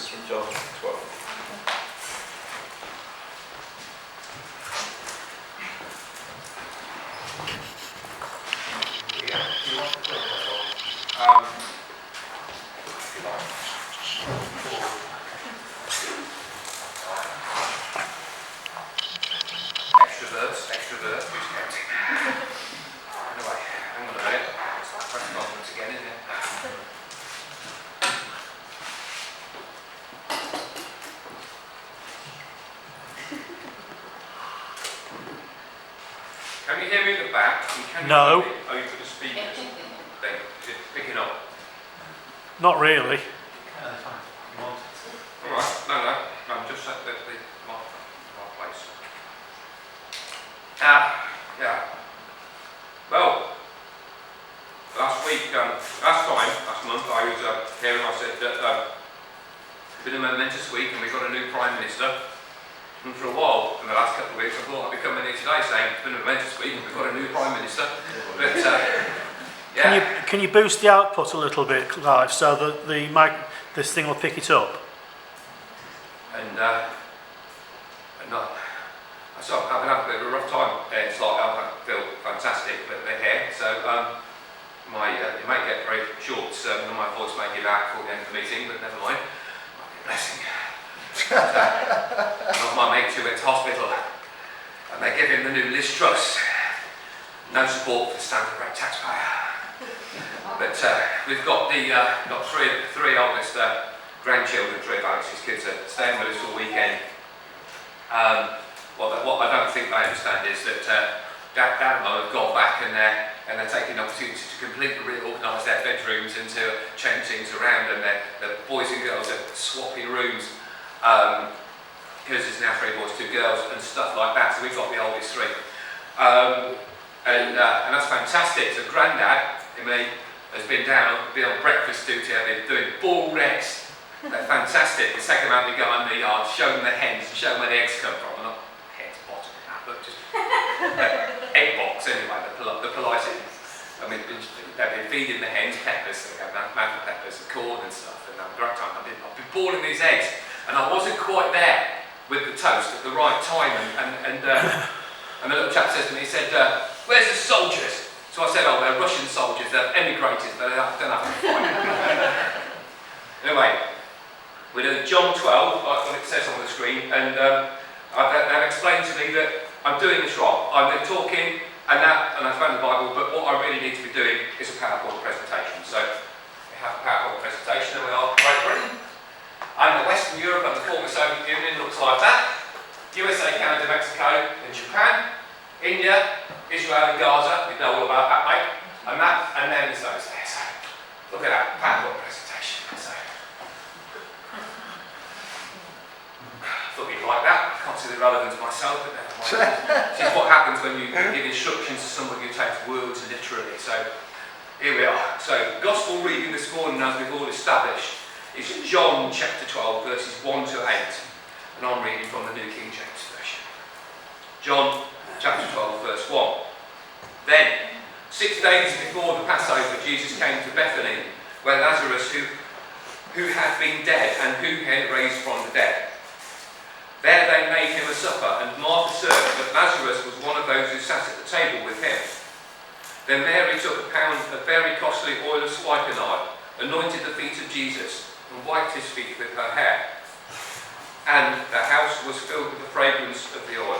verses from John 12. Extra verse, who's counting? Anyway, hang on a minute. It's like press conference again, isn't it? Can you hear me at the back? No. Hear me over the speakers thing? Is it picking up? Not really. Alright, no, I'm just at the right place. Yeah. Well, last month, I was here and I said that it's been a momentous week and we've got a new Prime Minister. And for a while, in the last couple of weeks, I thought I'd be coming here today saying it's been a momentous week and we've got a new Prime Minister. But, yeah. Can you boost the output a little bit, Clive, so that this thing will pick it up? So I've been having a bit of a rough time. It's like I feel fantastic, but they're here. So it may get very short, and my voice may give out before the end of the meeting, but never mind. Might be a blessing. My mate who went to hospital, and they give him the new Liz Truss. No support for the standard rate taxpayer. But we've got three oldest grandchildren, three of Alex's kids are staying with us all weekend. What I don't think they understand is that Dad and Mum have gone back and they're taking the opportunity to completely reorganise their bedrooms and to change things around, and the boys and girls are swapping rooms because there's now 3 boys, 2 girls and stuff like that. So we've got the oldest 3, and that's fantastic. So Grandad, has been on breakfast duty. They're doing boiled eggs. They're fantastic. They take them out and they go in the yard, show them the hens, and show them where the eggs come from. Not hens, bottom of that, but just egg box anyway, the polite end. I mean, they've been feeding the hens peppers, so they have maple peppers and corn and stuff, and have a great time. I've been boiling these eggs, and I wasn't quite there with the toast at the right time, and the little chap says to me, he said, where's the soldiers? So I said, oh, they're Russian soldiers, they've emigrated, they don't have to fight. Anyway, we're doing John 12, like what it says on the screen, and they've explained to me that I'm doing this wrong. I'm talking and I found the Bible, but what I really need to be doing is a PowerPoint presentation. So we have a PowerPoint presentation, and we are Great Britain, and Western Europe and the former Soviet Union looks like that. USA, Canada, Mexico, and Japan, India, Israel and Gaza, we know all about that, mate. And then there's those there. So look at that PowerPoint presentation. So thought you'd like that. I can't see the relevance myself, but never mind. This is what happens when you give instructions to somebody who takes words literally. So here we are. So Gospel reading this morning, as we've all established, is John chapter 12, verses 1 to 8. And I'm reading from the New King James Version. John chapter 12, verse 1. Then, 6 days before the Passover, Jesus came to Bethany, where Lazarus, who had been dead and who had raised from the dead. There they made him a supper, and Martha served, but Lazarus was one of those who sat at the table with him. Then Mary took a pound of very costly oil of spikenard, anointed the feet of Jesus, and wiped his feet with her hair. And the house was filled with the fragrance of the oil.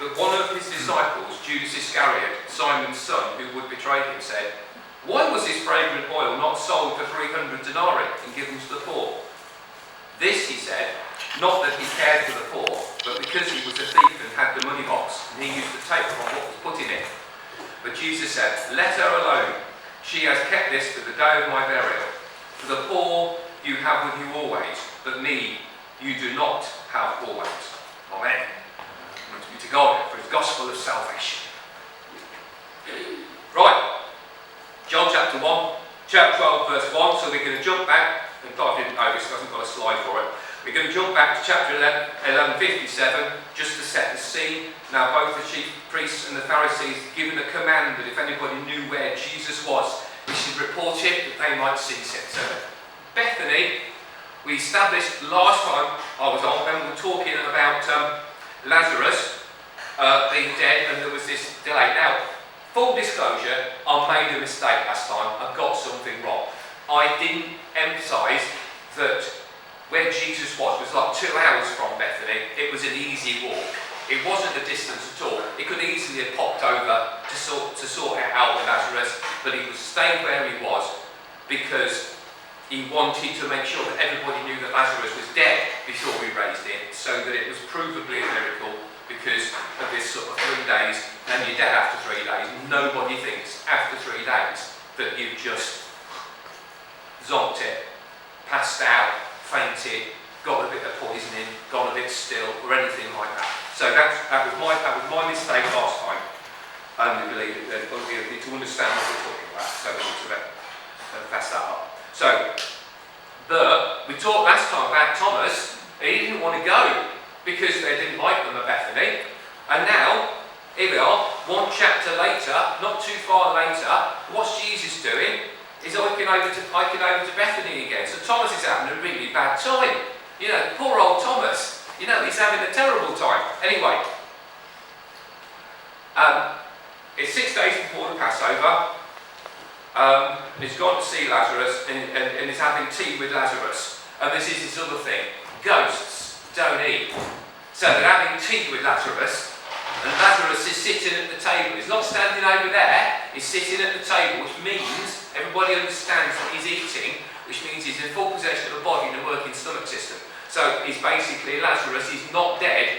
But one of his disciples, Judas Iscariot, Simon's son, who would betray him, said, why was this fragrant oil not sold for 300 denarii and given to the poor? This, he said, not that he cared for the poor, but because he was a thief and had the money box, and he used to take from what was put in it. But Jesus said, let her alone. She has kept this to the day of my burial. For the poor you have with you always, but me you do not have always. Amen. Thanks be to God for his gospel of salvation. Right, John chapter 12 verse 1, so we're going to jump back, and Clive didn't know this, so I haven't got a slide for it. We're going to jump back to chapter 11:57, just to set the scene. Now both the chief priests and the Pharisees given a command that if anybody knew where Jesus was, he should report it that they might seize him. So Bethany We established last time I was on when we were talking about Lazarus being dead, and there was this delay. Now, full disclosure, I made a mistake last time. I got something wrong. I didn't emphasise that where Jesus was like 2 hours from Bethany. It was an easy walk. It wasn't a distance at all. He could easily have popped over to sort out with Lazarus, but he was staying where he was because he wanted to make sure that everybody knew that Lazarus was dead before we raised him, so that it was provably a miracle because of this sort of 3 days, and you're dead after 3 days. Nobody thinks after 3 days that you've just zonked it, passed out, fainted, got a bit of poisoning, gone a bit still, or anything like that. So that was my mistake last time. I believe that we need to understand what we're talking about, so we need to pass that up. So, but we talked last time about Thomas. He didn't want to go because they didn't like them at Bethany. And now, here we are, 1 chapter later, not too far later, what's Jesus doing? He's hiking over to Bethany again. So Thomas is having a really bad time. You know, poor old Thomas. You know, he's having a terrible time. Anyway, it's 6 days before the Passover. He's gone to see Lazarus and he's having tea with Lazarus. And this is his other thing. Ghosts don't eat. So they're having tea with Lazarus, and Lazarus is sitting at the table. He's not standing over there, he's sitting at the table, which means everybody understands that he's eating, which means he's in full possession of a body and a working stomach system. So he's basically Lazarus, he's not dead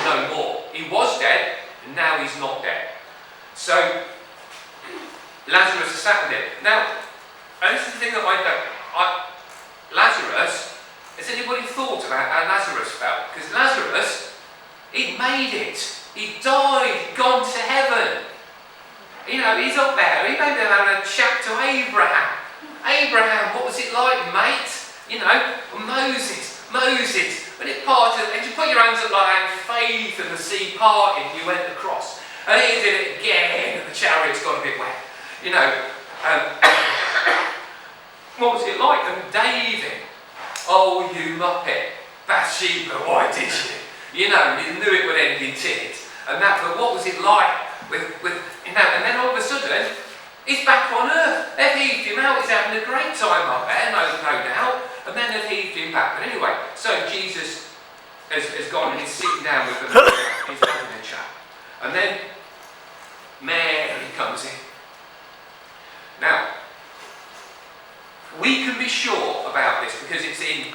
no more. He was dead, and now he's not dead. So Lazarus is sat with him. Now, and this is the thing that Lazarus, has anybody thought about how Lazarus felt? Because Lazarus, he'd made it. He died, gone to heaven. You know, he's up there. He maybe having a chat to Abraham. Abraham, what was it like, mate? You know, Moses, when it parted, and you put your hands up like that in faith and the sea parted, you went across. And he did it again, and the chariot's got a bit wet. You know, what was it like? And David, oh, you muppet, Bathsheba, why did you? You know, you knew it would end in tears. And that, but what was it like with you know, and then all of a sudden, he's back on earth. They've heaved him out, he's having a great time up there, no doubt. And then they've heaved him back. But anyway, so Jesus has gone and he's sitting down with them, he's having a chat. And then Mary comes in. Now, we can be sure about this because it's in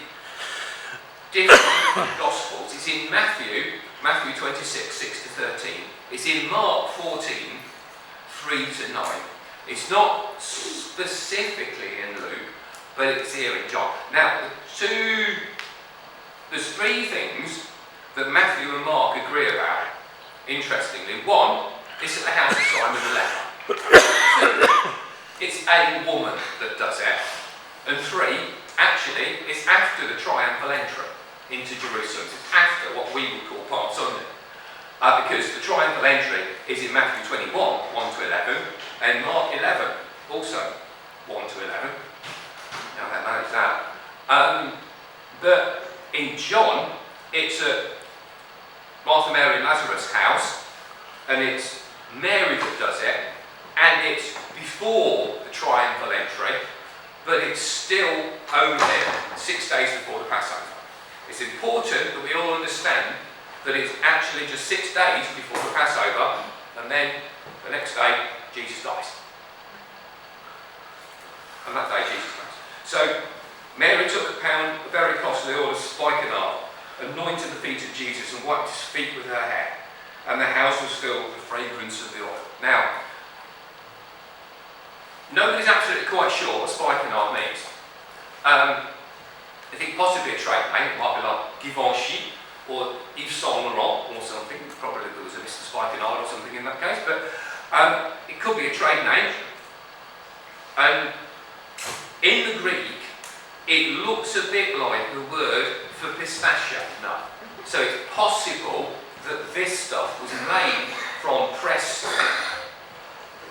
different Gospels. It's in Matthew 26, 6 to 13. It's in Mark 14, 3 to 9. It's not specifically in Luke, but it's here in John. Now, there's 3 things that Matthew and Mark agree about, interestingly. 1, it's at the house of Simon the leper. 2, it's a woman that does it. And 3, actually, it's after the triumphal entry into Jerusalem. It's after what we would call Palm Sunday. Because the triumphal entry is in Matthew 21, 1 to 11, and Mark 11, also 1 to 11. Now that knows that. But in John, it's at Martha, Mary and Lazarus' house, and it's Mary that does it, and it's before the triumphal entry, but it's still only 6 days before the Passover. It's important that we all understand that it's actually just 6 days before the Passover, and then the next day, Jesus dies. And that day, Jesus dies. So, Mary took a pound of very costly oil of spikenard, anointed the feet of Jesus, and wiped his feet with her hair. And the house was filled with the fragrance of the oil. Now, nobody's absolutely quite sure what spikenard means. I think possibly a trade name. It might be like Givenchy or Yves Saint Laurent or something. Probably there was a Mr. Spikenard or something in that case, but it could be a trade name. And in the Greek, it looks a bit like the word for pistachio nut. So it's possible that this stuff was made from pressed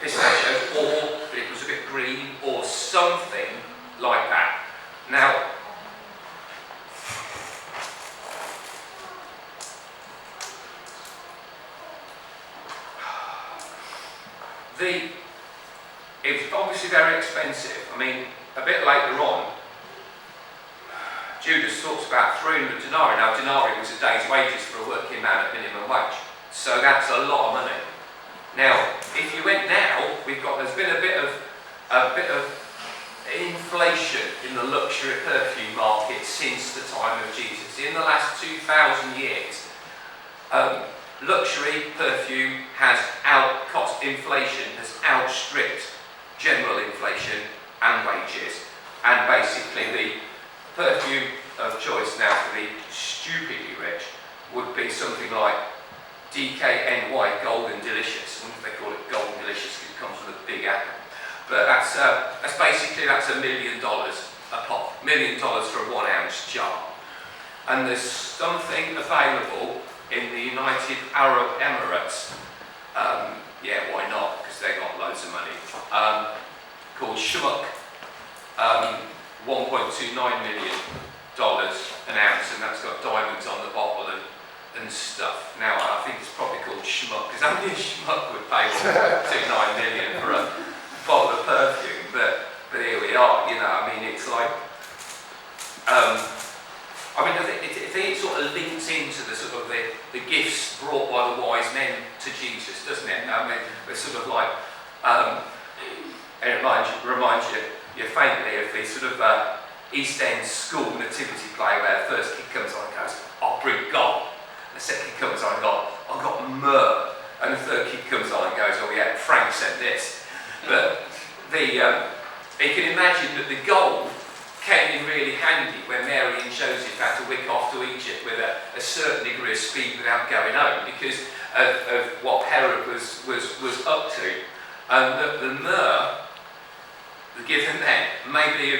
pistachios, or it was a bit green, or something like that. Now, it was obviously very expensive. I mean, a bit later on, Judas talks about 300 denarii. Now, denarii was a day's wages for a working man at minimum wage. So that's a lot of money. Now, if you went now, there's been a bit of inflation in the luxury perfume market since the time of Jesus. In the last 2,000 years, luxury perfume inflation has outstripped general inflation and wages, and basically the perfume of choice now for the stupidly rich would be something like DKNY Golden Delicious. I wonder if they call it Golden Delicious because it comes from a big apple. But that's $1 million a pop, $1 million for a 1 ounce jar. And there's something available in the United Arab Emirates, yeah, why not, because they've got loads of money, called Shmuck, $1.29 million an ounce, and that's got diamonds on the bottle and stuff. Now, I think it's probably called Schmuck, because only a Schmuck would pay $1.29 million for a bottle of perfume, but here we are, you know. I mean, it's like, I think it sort of links into the sort of the gifts brought by the wise men to Jesus, doesn't it? I mean, it's sort of like, it reminds you faintly of the sort of East End school nativity play where the first kid comes on and goes, "I'll bring gold." The second kid comes on and goes, "I've got myrrh." And the third kid comes on and goes, "Oh yeah, Frank said this." But you can imagine that the gold came in really handy when Mary and Joseph had to wick off to Egypt with a certain degree of speed without going home because of what Herod was up to. And the myrrh given then maybe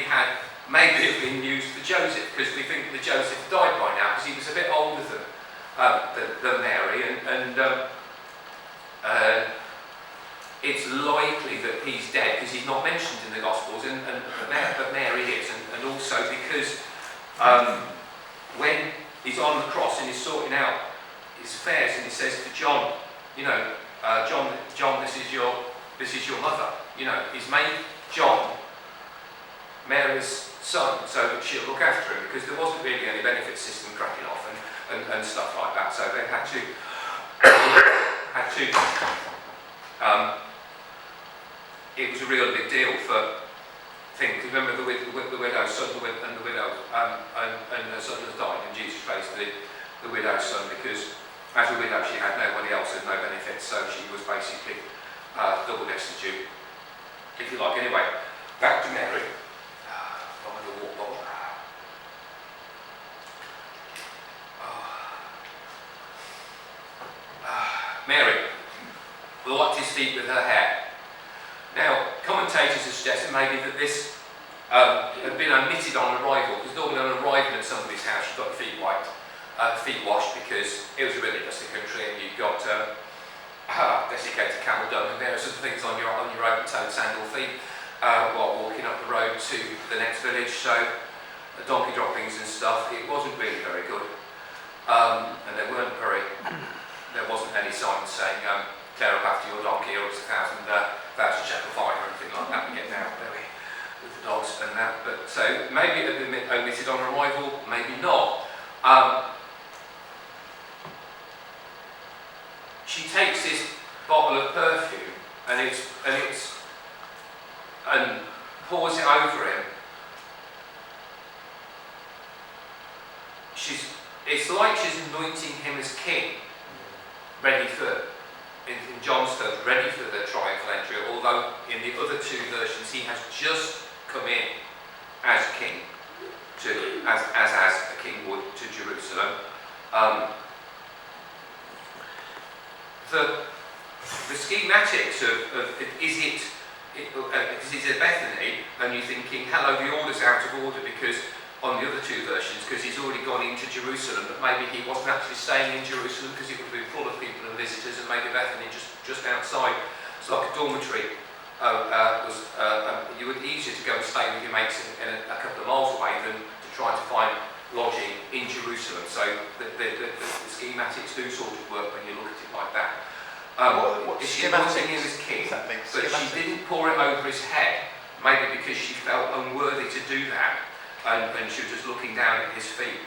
have been used for Joseph, because we think that Joseph died by now because he was a bit older than Mary, and it's likely that he's dead because he's not mentioned in the Gospels, but Mary is, and also because when he's on the cross and he's sorting out his affairs, and he says to John, you know, John, this is your mother. You know, he's made John Mary's son so that she'll look after him, because there wasn't really any benefit system cracking off and stuff like that. So they had to it was a real big deal for things. Remember the widow's son and the widow and her son has died, and Jesus raised the widow's son because as a widow she had nobody else and no benefits, so she was basically double destitute, if you like. Anyway, back to Mary. Find a water bottle. Mary wiped his feet with her hair. Now, commentators have suggested maybe that this had been omitted on arrival, because normally on arrival at somebody's house you've got the feet wiped, feet washed, because it was a really dusty country and you've got desiccated camel dung and various other things on your open-toed sandal feet while walking up the road to the next village. So donkey droppings and stuff, it wasn't really very good, and there wasn't any signs saying tear up after your donkey, or it's 1,000 shekel fine or anything like that we get now with the dogs and that. But so maybe it had been omitted on arrival, maybe not. She takes this bottle of perfume and pours it over him. It's like she's anointing him as king, ready for, in John's terms, ready for the triumphal entry, although in the other two versions he has just come in as king, as a king would to Jerusalem. The schematics of is it Bethany, and you're thinking, hello, the order's out of order because on the other two versions, because he's already gone into Jerusalem, but maybe he wasn't actually staying in Jerusalem because it would have been full of people and visitors, and maybe Bethany just outside. It's like a dormitory. You would easier to go and stay with your mates in a couple of miles away than to try to find lodging in Jerusalem. So the schematics do sort of work when you look at it like that. What She anointing him as schematics king, does that mean? but she Schematics. didn't pour it over his head, maybe because she felt unworthy to do that, and she was just looking down at his feet.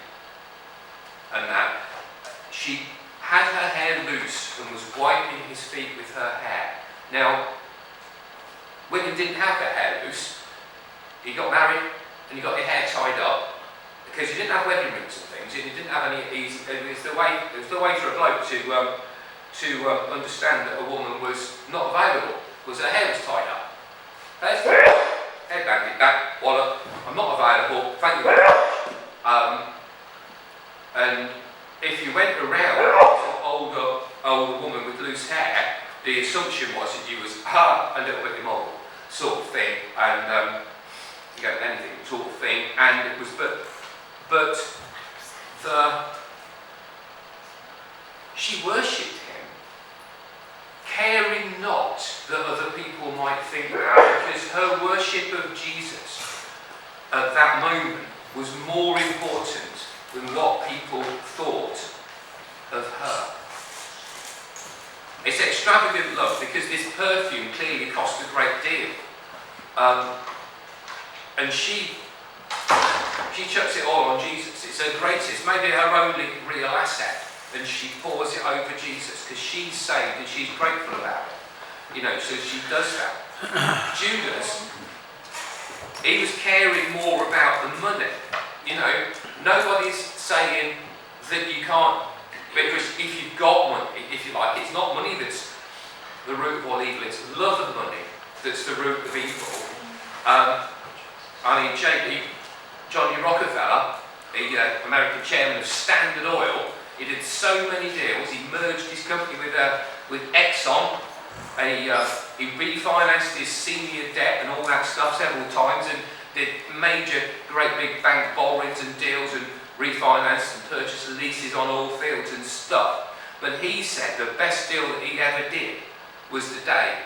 And that she had her hair loose and was wiping his feet with her hair. Now, William didn't have their hair loose. He got married and he got his hair tied up because he didn't have wedding rings and things, and he didn't have any easy. It was the way for a bloke to understand that a woman was not available, was her hair was tied up. Headband did that. Well, I'm not available. Thank you. And if you went around an older woman with loose hair, the assumption was that you was a little bit immoral, sort of thing, and you don't anything, sort of thing. And it was, she worshipped him, caring not that other people might think that, because her worship of Jesus at that moment was more important than what people thought of her. It's extravagant love because this perfume clearly cost a great deal. And she chucks it all on Jesus. It's her greatest, maybe her only real asset. And she pours it over Jesus because she's saved and she's grateful about it. You know, so she does that. Judas, he was caring more about the money. You know, nobody's saying that you can't, because if you've got money, if you like, it's not money that's the root of all evil, it's love of money that's the root of evil. I mean, Johnny Rockefeller, the American chairman of Standard Oil, he did so many deals. He merged his company with Exxon. He refinanced his senior debt and all that stuff several times, and did major, great big bank borrowings and deals, and refinanced and purchased leases on oil fields and stuff. But he said the best deal that he ever did was the day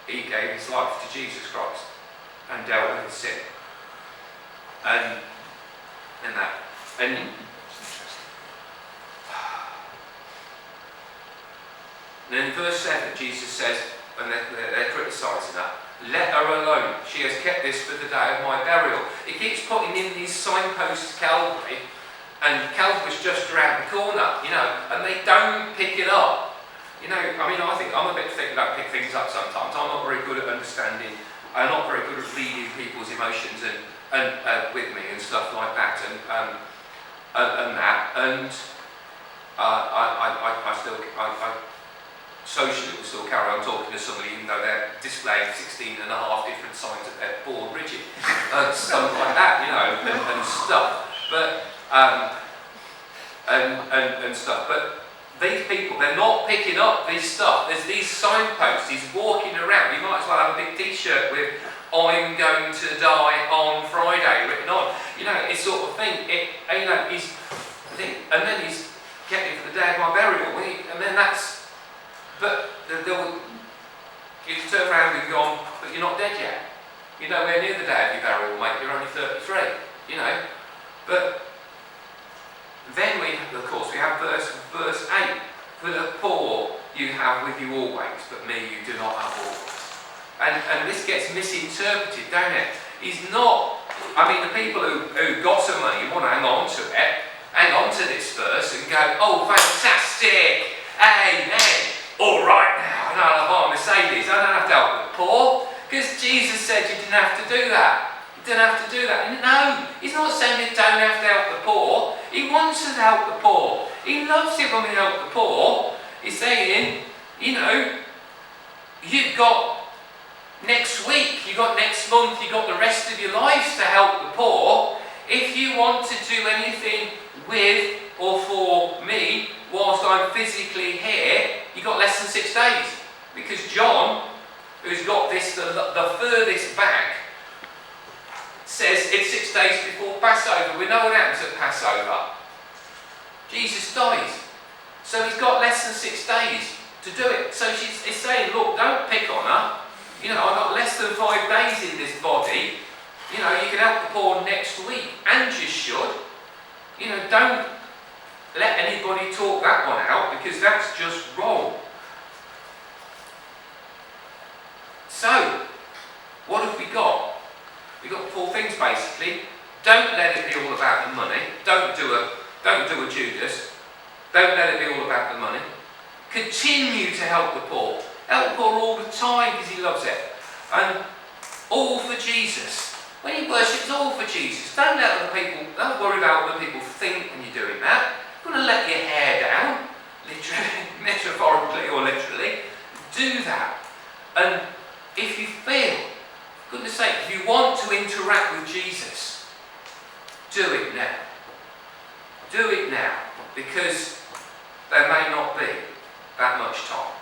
he gave his life to Jesus Christ and dealt with his sin. And then in verse 7, Jesus says, and they're criticising that, let her alone. She has kept this for the day of my burial. He keeps putting in these signposts to Calvary, and Calvary's just around the corner, you know, and they don't pick it up. You know, I mean, I think I'm a bit thick about pick things up sometimes. I'm not very good at understanding. I'm not very good at reading people's emotions and with me and stuff like that, and I socially will still carry on talking to somebody even though they're displaying 16 and a half different signs that they're born rigid and stuff like that, you know, and stuff. But and stuff. But these people, they're not picking up this stuff. There's these signposts. He's walking around. You might as well have a big T-shirt with "I'm going to die on Friday" written on. You know, it's sort of thing. You know, and then he's getting for the day of my burial. And then that's. But you turn around and gone, but you're not dead yet. You're nowhere near the day of your burial, mate. You're only 33. You know, but. Then we have verse 8. For the poor you have with you always, but me you do not have always. And this gets misinterpreted, don't it? He's not, I mean, the people who got some money want to hang on to it, hang on to this verse and go, oh, fantastic, amen, all right now, I don't have to buy a Mercedes, I don't have to help the poor, because Jesus said you didn't have to do that. You don't have to do that. No, he's not saying you don't have to help the poor. He wants us to help the poor. He loves it when we help the poor. He's saying, you know, you've got next week, you've got next month, you've got the rest of your lives to help the poor. If you want to do anything with or for me whilst I'm physically here, you've got less than 6 days. Because John, who's got this the furthest back, says it's 6 days before Passover. We know what happens at Passover. Jesus dies. So he's got less than 6 days to do it. So he's saying, look, don't pick on her. You know, I've got less than 5 days in this body. You know, you can help the poor next week. And you should. You know, don't let anybody talk that one out, because that's just wrong. Don't let it be all about the money. Don't do a Judas. Don't let it be all about the money. Continue to help the poor. Help the poor all the time because he loves it. And all for Jesus. When you worship, it's all for Jesus. Don't worry about what other people think when you're doing that. You're going to let your hair down, literally, metaphorically or literally. Do that. And if you feel, for goodness sake, if you want to interact with Jesus, do it now. Do it now, because there may not be that much time.